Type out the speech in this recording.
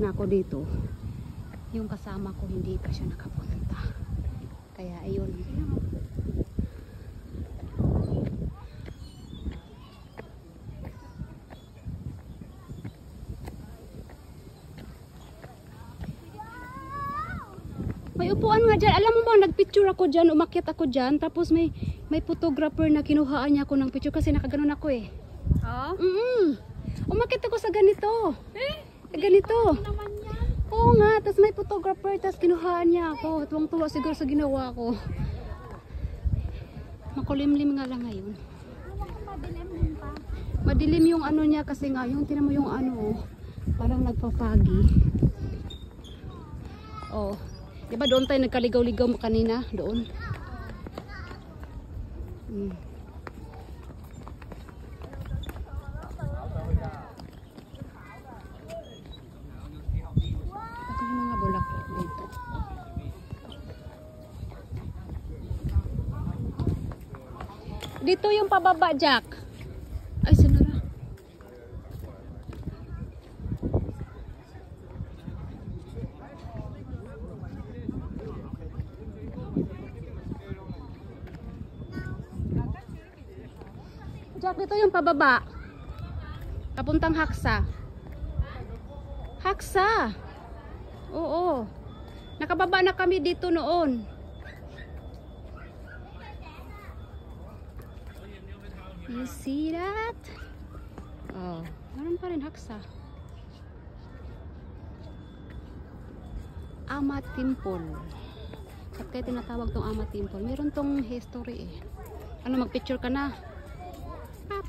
na ako dito. Yung kasama ko hindi pa siya nakapunta. Kaya ayun. May upuan nga dyan. Alam mo ba, nagpicture ako dyan, umakyat ako dyan. Tapos may photographer na kinuhaan niya ako ng picture kasi nakaganon ako eh. Oh? Umakyat ako sa ganito. Ganito. Oo nga, tapos may photographer, tapos kinuhaan niya ako. Tuwang-tuwa siguro sa ginawa ko. Makulimlim nga lang ngayon. Madilim pa. Madilim yung ano niya kasi nga, yung tinan mo yung ano, parang nagpapagi. Oh. Diba doon tayo nagkaligaw-ligaw kanina? Doon. Ito yung mga bulaklak dito. Dito yung pababa, Jack. Ay, sinara. Jack, dito yung pababa. Papuntang Haksa. Haksa. Oo. Nakababa na kami dito noon. You see that? Oh, meron pa rin Haksa. Ama Temple. At kaya tinatawag tong Ama Temple. Meron tong history eh. Ano, magpicture ka na? Pap.